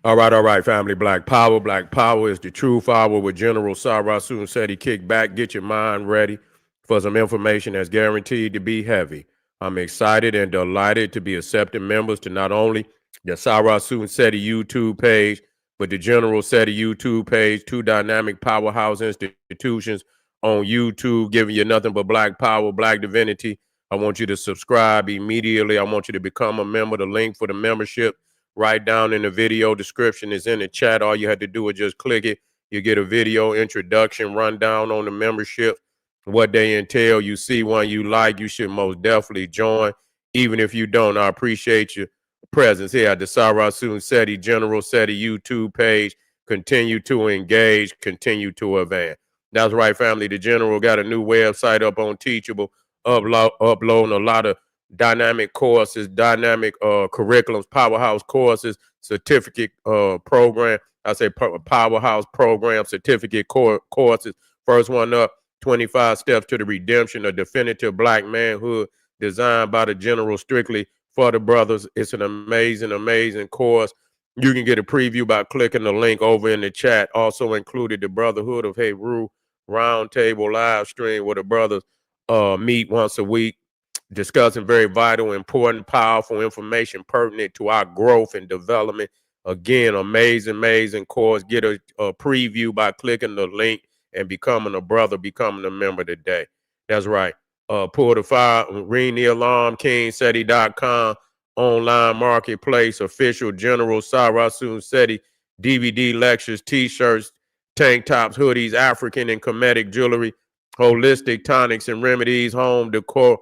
All right, family. Black Power. Black Power is the truth hour with General Sarasun Seti. Kick back, get your mind ready for some information that's guaranteed to be heavy. I'm excited and delighted to be accepting members to not only the Sarasun Seti YouTube page, but the General Seti YouTube page, two dynamic powerhouse institutions on YouTube, giving you nothing but black power, black divinity. I want you to subscribe immediately. I want you to become a member. The link for the membership right down in the video description is in the chat. All you had to do is just click it. You get a video introduction rundown on the membership, what they entail. You see one you like, you should most definitely join. Even if you don't, I appreciate your presence here at the Sarasun Seti General Seti YouTube page. Continue to engage, continue to advance. That's right, family. The General got a new website up on Teachable, uploading a lot of dynamic courses, dynamic curriculums, powerhouse courses, certificate program. I say powerhouse program, certificate courses. First one up, 25 Steps to the Redemption, a definitive black manhood designed by the General strictly for the brothers. It's an amazing, amazing course. You can get a preview by clicking the link over in the chat. Also included the Brotherhood of Heru Roundtable live stream where the brothers meet once a week discussing very vital, important, powerful information pertinent to our growth and development. Again, amazing, amazing course. Get a preview by clicking the link and becoming a brother, becoming a member today. That's right. Pull the fire, ring the alarm, kingseti.com, online marketplace, official General Sarasun Seti, DVD lectures, t-shirts, tank tops, hoodies, African and Kemetic jewelry, holistic tonics and remedies, home decor,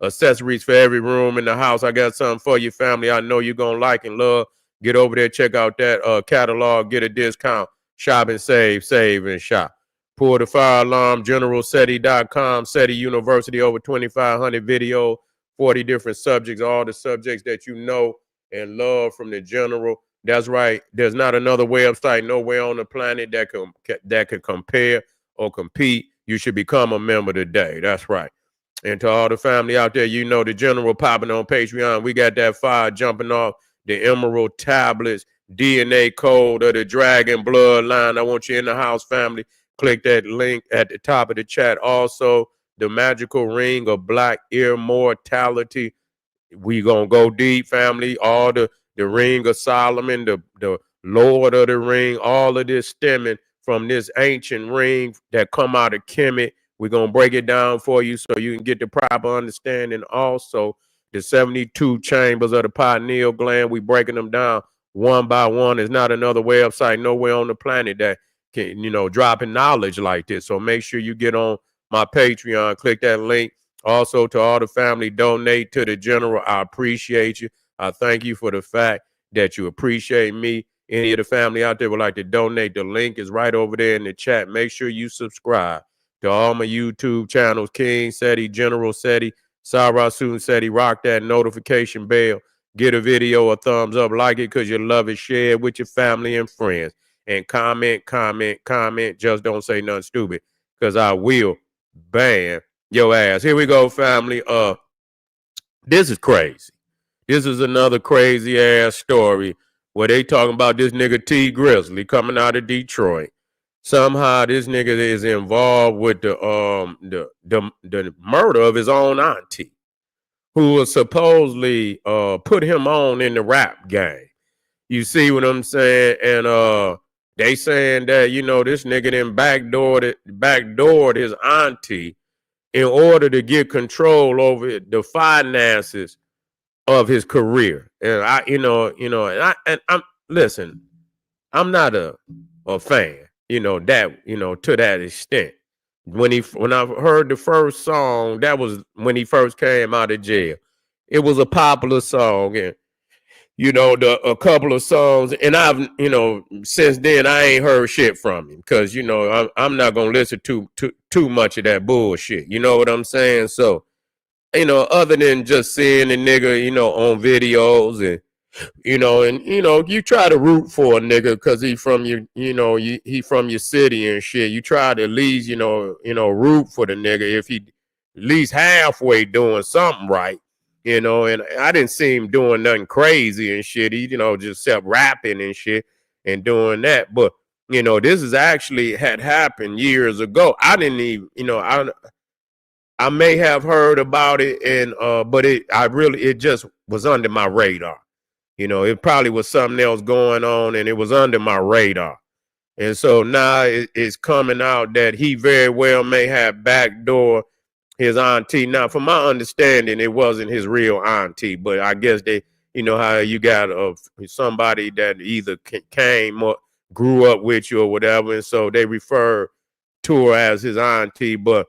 accessories for every room in the house. I got something for your family I know you're going to like and love. Get over there, check out that catalog, get a discount. Shop and save and shop. Pull the fire alarm, generalseti.com, Seti University, over 2,500 videos, 40 different subjects, all the subjects that you know and love from the General. That's right. There's not another website nowhere on the planet that could compare or compete. You should become a member today. That's right. And to all the family out there, you know the General popping on Patreon. We got that fire jumping off the Emerald Tablets, DNA code of the Dragon Bloodline. I want you in the house, family. Click that link at the top of the chat. Also, the magical ring of black immortality. We gonna go deep, family. All the ring of Solomon, the Lord of the Ring, all of this stemming from this ancient ring that come out of Kemet. We're going to break it down for you so you can get the proper understanding. Also, the 72 chambers of the pineal gland, we breaking them down one by one. There's not another website nowhere on the planet that can, dropping knowledge like this. So make sure you get on my Patreon, click that link. Also, to all the family, donate to the General. I appreciate you. I thank you for the fact that you appreciate me. Any of the family out there would like to donate, the link is right over there in the chat. Make sure you subscribe to all my YouTube channels, King Seti, General Seti, Sarasun Seti. Rock that notification bell. Get a video a thumbs up. Like it because you love it. Share it with your family and friends. And comment. Just don't say nothing stupid because I will ban your ass. Here we go, family. This is crazy. This is another crazy ass story where they talking about this nigga T Grizzley coming out of Detroit. Somehow this nigga is involved with the murder of his own auntie, who was supposedly put him on in the rap game. You see what I'm saying? And they saying that, this nigga then backdoored his auntie in order to get control over the finances of his career. And I'm listen, I'm not a fan, to that extent. When I heard the first song, that was when he first came out of jail. It was a popular song, and a couple of songs, and I've since then I ain't heard shit from him because I'm not gonna listen to too much of that bullshit. You know what I'm saying? So other than just seeing the nigga on videos and you try to root for a nigga because he from he from your city and shit. You try to at least root for the nigga if he at least halfway doing something right. you know, and I didn't see him doing nothing crazy and shit. He, you know, just kept rapping and shit and doing that. But, you know, this is actually had happened years ago. I didn't even, you know, I may have heard about it, and but it just was under my radar. You know, it probably was something else going on, and it was under my radar. And so now it's coming out that he very well may have backdoor his auntie. Now, from my understanding, it wasn't his real auntie, but I guess they, you know, how you got somebody that either came or grew up with you or whatever, and so they refer to her as his auntie, but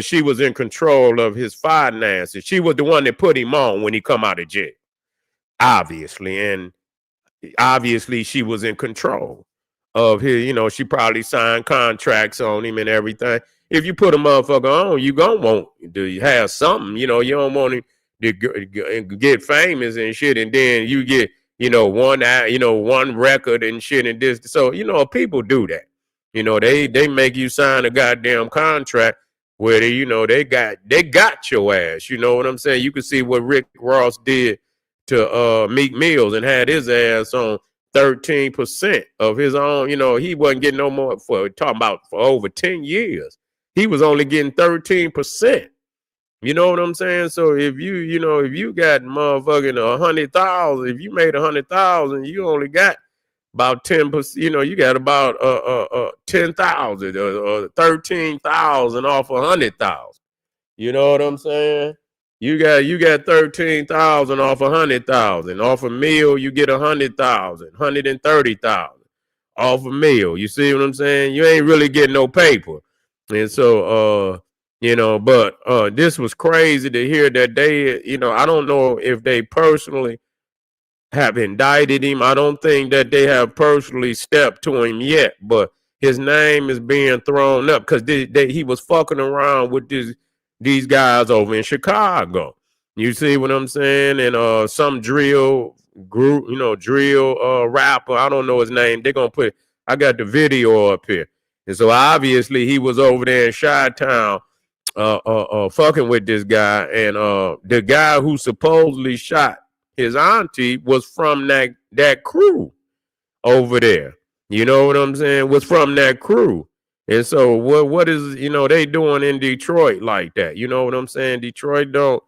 she was in control of his finances. She was the one that put him on when he come out of jail, obviously, and obviously she was in control of his, you know, she probably signed contracts on him and everything. If you put a motherfucker on, you gonna want to have something, you know, you don't want him to get famous and shit, and then you get, you know, one record and shit and this. So, you know, people do that. You know, they make you sign a goddamn contract where they, you know, they got your ass. You know what I'm saying? You can see what Rick Ross did to Meek Mills and had his ass on 13% of his own. You know, he wasn't getting no more for over 10 years. He was only getting 13%. You know what I'm saying? So if you got motherfucking 100,000, if you made 100,000, you only got about 10%. You know, you got about 10,000 or 13,000 off 100,000. You know what I'm saying? You got 13,000 off 100,000. Off a meal, you get 100,000, 130,000 off a meal. You see what I'm saying? You ain't really getting no paper. And so you know, but this was crazy to hear that they, you know, I don't know if they personally have indicted him. I don't think that they have personally stepped to him yet, but his name is being thrown up because he was fucking around with these guys over in Chicago. You see what I'm saying? And some drill group, you know, drill rapper, I don't know his name. They're gonna I got the video up here. And so obviously he was over there in Chi-Town fucking with this guy. And the guy who supposedly shot his auntie was from that crew over there. You know what I'm saying? Was from that crew. And so what is, you know, they doing in Detroit like that? You know what I'm saying? Detroit don't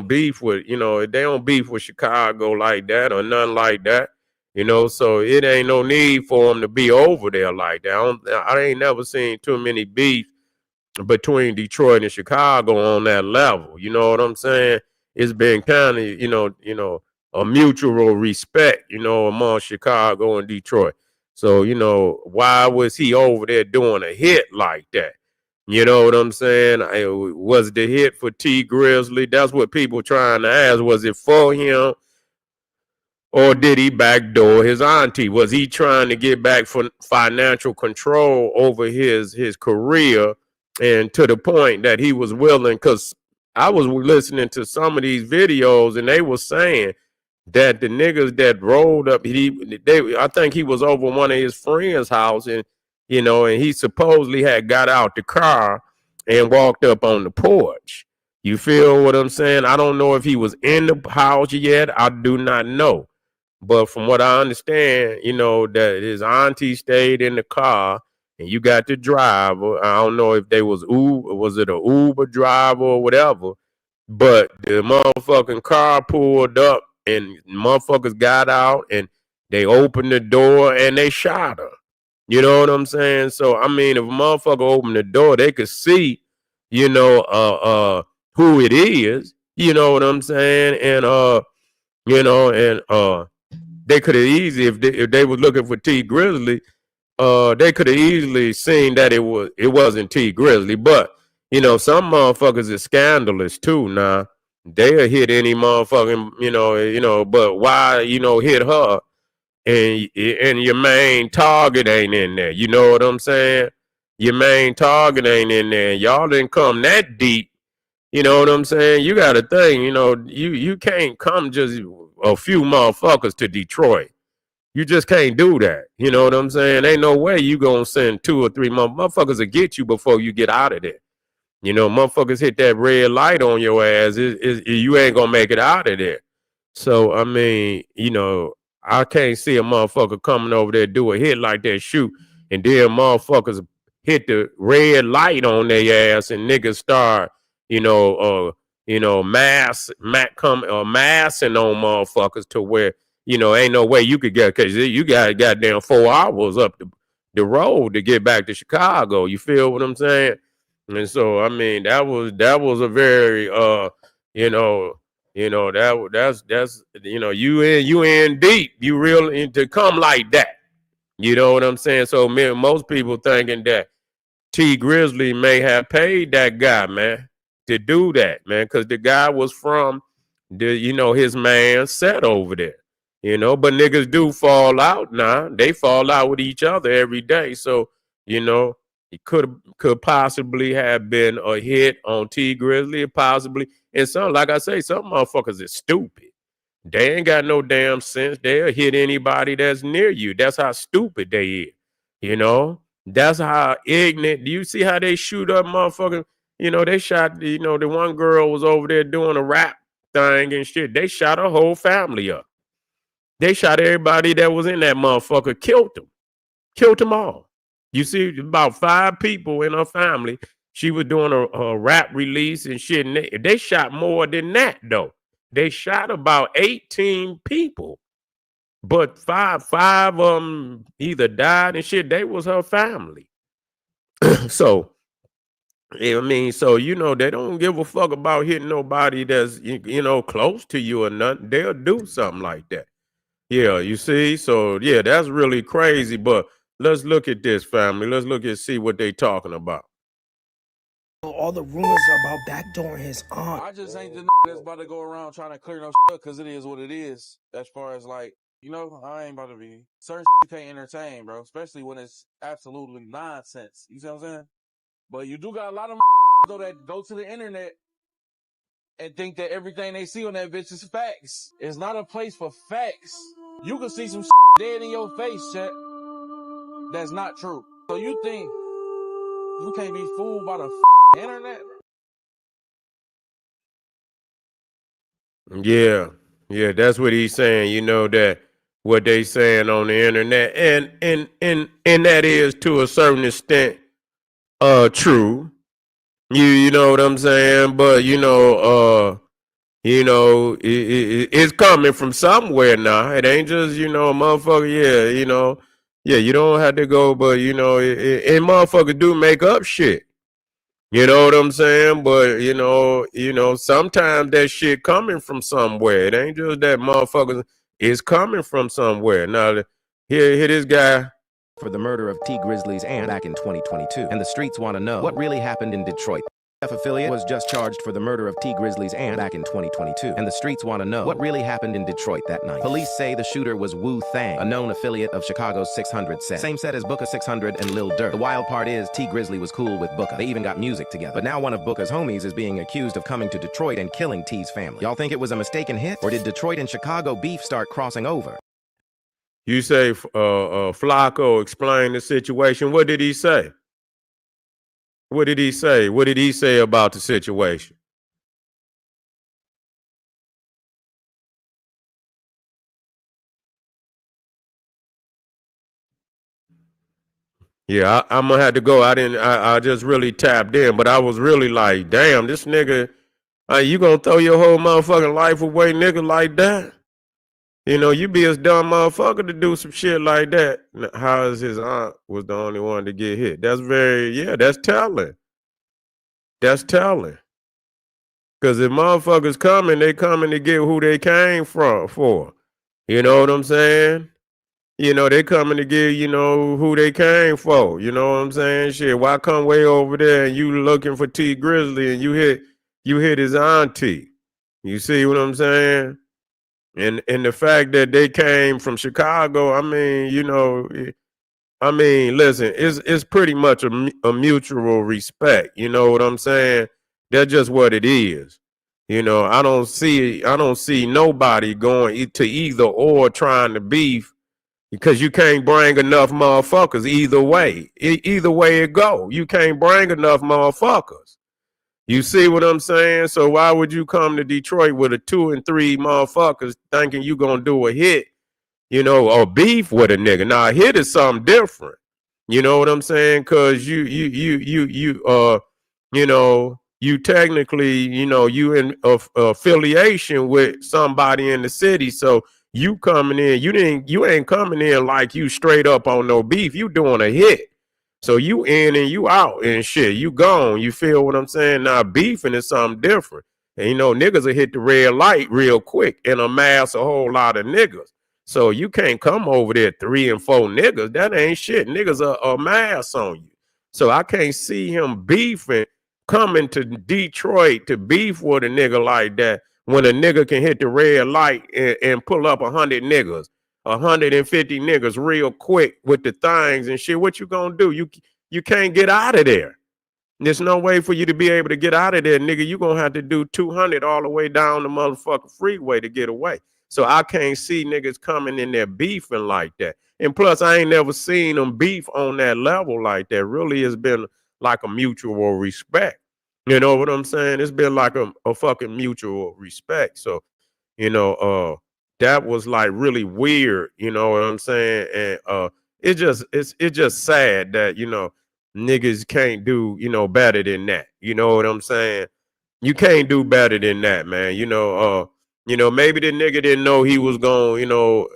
beef with, you know, they don't beef with Chicago like that or nothing like that. You know, so it ain't no need for them to be over there like that. I ain't never seen too many beef between Detroit and Chicago on that level. You know what I'm saying? It's been kind of, you know, a mutual respect, you know, among Chicago and Detroit. So, you know, why was he over there doing a hit like that? You know what I'm saying? Was the hit for T Grizzley? That's what people trying to ask. Was it for him? Or did he backdoor his auntie? Was he trying to get back for financial control over his career, and to the point that he was willing? Because I was listening to some of these videos and they were saying that the niggas that rolled up, I think he was over one of his friends' house, and you know, and he supposedly had got out the car and walked up on the porch. You feel what I'm saying? I don't know if he was in the house yet. I do not know. But from what I understand, you know, that his auntie stayed in the car and you got the driver. I don't know if they was it an Uber driver or whatever, but the motherfucking car pulled up and motherfuckers got out and they opened the door and they shot her. You know what I'm saying? So, I mean, if a motherfucker opened the door, they could see, you know, who it is. You know what I'm saying? And, you know, and, they could have easily, if they was looking for T Grizzley, they could have easily seen that it wasn't T Grizzley. But you know, some motherfuckers is scandalous too. Now they'll hit any motherfucking, you know. But why, you know, hit her and your main target ain't in there? You know what I'm saying? Your main target ain't in there. Y'all didn't come that deep. You know what I'm saying? You got a thing. You know, you can't come just a few motherfuckers to Detroit. You just can't do that. You know what I'm saying? Ain't no way you gonna send 2 or 3 motherfuckers to get you before you get out of there. You know, motherfuckers hit that red light on your ass, you ain't gonna make it out of there. So I mean, you know, I can't see a motherfucker coming over there do a hit like that, shoot, and then motherfuckers hit the red light on their ass, and niggas start, massing on motherfuckers to where, ain't no way you could get, because you got goddamn 4 hours up the road to get back to Chicago. You feel what I'm saying? And so I mean, that was a very that's you in deep. You really to come like that. You know what I'm saying? So most people thinking that T Grizzly may have paid that guy, man, to do that, man, because the guy was from his man Set over there. But niggas do fall out now. They fall out with each other every day. So, it could possibly have been a hit on T Grizzly, possibly. And some, like I say, some motherfuckers is stupid. They ain't got no damn sense. They'll hit anybody that's near you. That's how stupid they is. That's how ignorant. Do you see how they shoot up motherfuckers? They shot, the one girl was over there doing a rap thing and shit. They shot her whole family up. They shot everybody that was in that motherfucker, killed them all. You see, about 5 people in her family. She was doing a rap release and shit. And they shot more than that, though. They shot about 18 people. But five of them either died and shit. They was her family. So, I mean, so, they don't give a fuck about hitting nobody that's, close to you or nothing. They'll do something like that. Yeah, you see? So, yeah, that's really crazy. But let's look at this, family. Let's look and see what they talking about. All the rumors about Backdoor his aunt. I just ain't the that's about to go around trying to clear no shit because it is what it is. As far as like, I ain't about to be certain shit you can't entertain, bro. Especially when it's absolutely nonsense. You see what I'm saying? But you do got a lot of though that go to the internet and think that everything they see on that bitch is facts. It's not a place for facts. You can see some dead in your face, chat. That's not true. So you think you can't be fooled by the internet? Yeah, that's what he's saying. That what they saying on the internet, and that is to a certain extent true. You know what I'm saying? But it's coming from somewhere now. It ain't just a motherfucker. Yeah, you don't have to go, but and motherfuckers do make up shit. You know what I'm saying? But sometimes that shit coming from somewhere. It ain't just that motherfuckers is coming from somewhere. Now here this guy. For the murder of T Grizzly's aunt back in 2022. And the streets want to know what really happened in Detroit. F affiliate was just charged for the murder of T Grizzly's aunt back in 2022. And the streets want to know what really happened in Detroit that night. Police say the shooter was Wu Thang, a known affiliate of Chicago's 600 set. Same set as Booker 600 and Lil Durk. The wild part is T Grizzly was cool with Booker. They even got music together. But now one of Booker's homies is being accused of coming to Detroit and killing T's family. Y'all think it was a mistaken hit? Or did Detroit and Chicago beef start crossing over? You say Flacco explained the situation. What did he say? What did he say? What did he say about the situation? Yeah, I'm gonna have to go. I just really tapped in, but I was really like, damn, this nigga, you gonna throw your whole motherfucking life away, nigga, like that? You be a dumb motherfucker to do some shit like that. How is his aunt was the only one to get hit? That's that's telling. That's telling. Because if motherfuckers coming, they coming to get who they came for. You know what I'm saying? They coming to get, who they came for. You know what I'm saying? Shit, why come way over there and you looking for T Grizzly and you hit his auntie? You see what I'm saying? And the fact that they came from Chicago, I mean, listen, it's pretty much a mutual respect. You know what I'm saying? That's just what it is. I don't see nobody going to either or trying to beef because you can't bring enough motherfuckers either way. Either way it go, you can't bring enough motherfuckers. You see what I'm saying? So why would you come to Detroit with a 2 and 3 motherfuckers thinking you gonna do a hit, or beef with a nigga? Now a hit is something different. You know what I'm saying? Cause you technically, you in affiliation with somebody in the city. So you coming in, you ain't coming in like you straight up on no beef. You doing a hit. So you in and you out and shit. You gone. You feel what I'm saying? Now beefing is something different. And niggas will hit the red light real quick and amass a whole lot of niggas. So you can't come over there 3 and 4 niggas. That ain't shit. Niggas are amass on you. So I can't see him beefing, coming to Detroit to beef with a nigga like that when a nigga can hit the red light and pull up 100 niggas. 150 niggas real quick with the things and shit. What you gonna do? You can't get out of there. There's no way for you to be able to get out of there, nigga. You gonna have to do 200 all the way down the motherfucking freeway to get away. So I can't see niggas coming in there beefing like that. And plus, I ain't never seen them beef on that level like that. Really, it's been like a mutual respect. You know what I'm saying? It's been like a fucking mutual respect. So, that was like really weird, you know what I'm saying? And it's just sad that, niggas can't do, better than that. You know what I'm saying? You can't do better than that, man. Maybe the nigga didn't know he was going,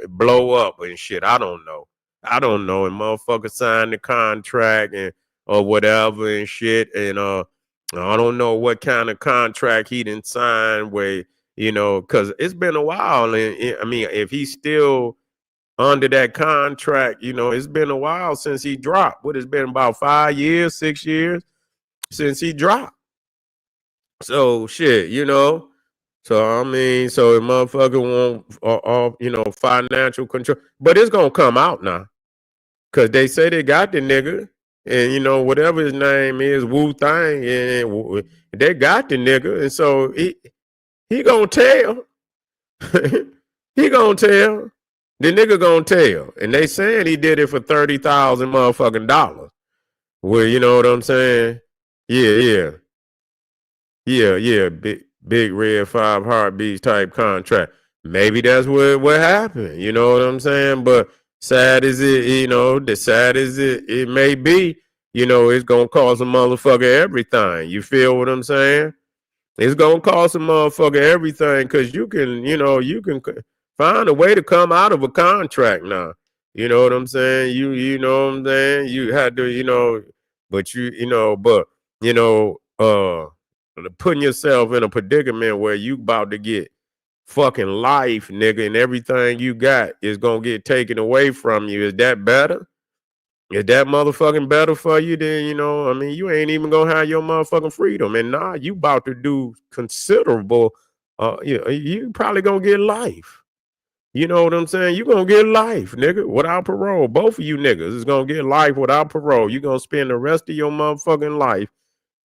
blow up and shit. I don't know. And motherfucker signed the contract and or whatever and shit. And I don't know what kind of contract he didn't sign where, because it's been a while. And I mean, if he's still under that contract, it's been a while since he dropped. What, it's been about 5 years, 6 years since he dropped. So shit, So I mean, so the motherfucker want financial control, but it's gonna come out now, cause they say they got the nigga, and whatever his name is, Wu Thang, and they got the nigga, and so he gonna tell, he gonna tell, the nigga gonna tell, and they saying he did it for $30,000 motherfucking dollars. Well, you know what I'm saying? Yeah. Big red 5 heartbeats type contract. Maybe that's what happened. You know what I'm saying? But sad as it may be, it's gonna cost a motherfucker everything. You feel what I'm saying? It's gonna cost a motherfucker everything because you can find a way to come out of a contract now. You know what I'm saying? You know what I'm saying? You had to, but putting yourself in a predicament where you about to get fucking life, nigga, and everything you got is gonna get taken away from you. Is that better? Is that motherfucking better for you? Then I mean, you ain't even gonna have your motherfucking freedom, and now you about to do considerable. You probably gonna get life. You know what I'm saying? You gonna get life, nigga, without parole. Both of you niggas is gonna get life without parole. You gonna spend the rest of your motherfucking life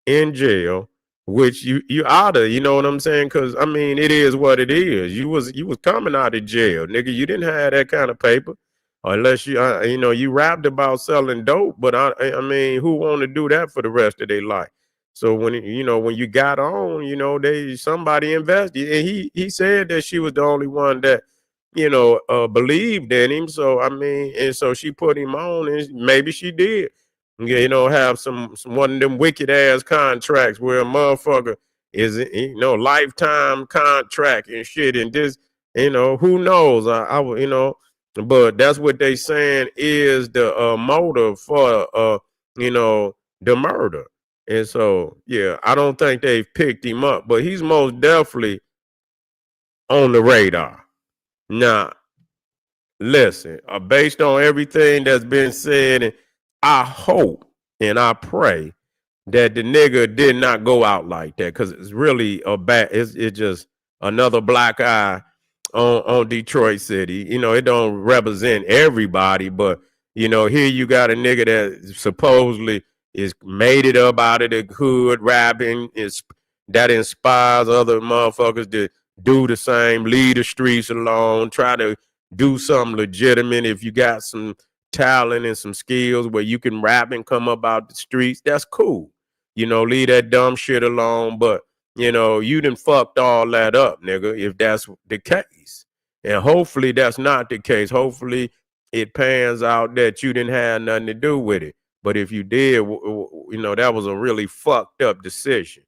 in jail, which you oughta, you know what I'm saying? Because I mean, it is what it is. You was coming out of jail, nigga. You didn't have that kind of paper, unless you rapped about selling dope. But I mean, who want to do that for the rest of their life? So when you got on, somebody invested, and he said that she was the only one that believed in him. So I mean, and so she put him on, and maybe she did. Have some one of them wicked ass contracts where a motherfucker is lifetime contract and shit, and this who knows? But that's what they saying is the motive for the murder. And so yeah, I don't think they've picked him up, but he's most definitely on the radar. Now, listen, based on everything that's been said, and I hope and I pray that the nigga did not go out like that, because it's really it's just another black eye on Detroit City. It don't represent everybody, but here you got a nigga that supposedly is made it up out of the hood, rapping that inspires other motherfuckers to do the same, leave the streets alone, try to do something legitimate. If you got some talent and some skills where you can rap and come up out the streets, that's cool. leave that dumb shit alone. But, you done fucked all that up, nigga, if that's the case. And hopefully that's not the case. Hopefully it pans out that you didn't have nothing to do with it. But if you did, that was a really fucked up decision.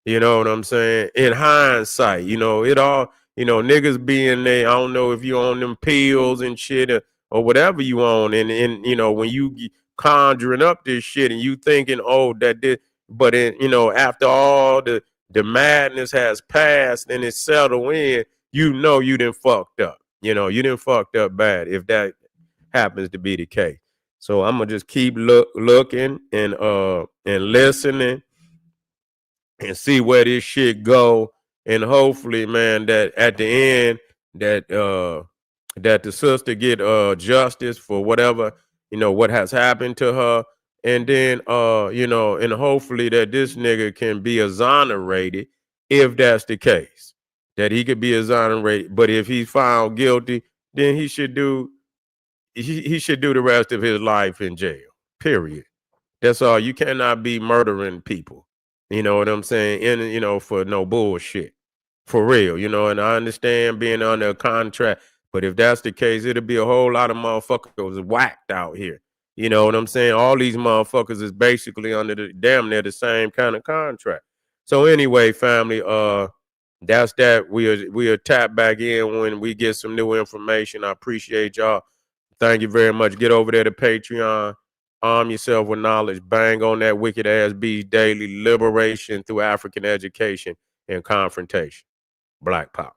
You know what I'm saying? In hindsight, it all, niggas being there. I don't know if you on them pills and shit or whatever you on. And when you conjuring up this shit and you thinking, oh, that did, but after all the madness has passed and it's settled in, you done fucked up. You done fucked up bad if that happens to be the case. So I'm gonna just keep looking and listening and see where this shit go. And hopefully, man, that at the end that the sister get justice for whatever, what has happened to her. And then and hopefully that this nigga can be exonerated if that's the case. That he could be exonerated. But if he's found guilty, then he should do the rest of his life in jail. Period. That's all. You cannot be murdering people. You know what I'm saying? And for no bullshit. For real, and I understand being under a contract, but if that's the case, it'll be a whole lot of motherfuckers whacked out here. You know what I'm saying? All these motherfuckers is basically under the damn near the same kind of contract. So anyway, family, that's that. We'll tap back in when we get some new information. I appreciate y'all. Thank you very much. Get over there to Patreon. Arm yourself with knowledge. Bang on that wicked ass beast daily. Liberation through African education and confrontation. Black power.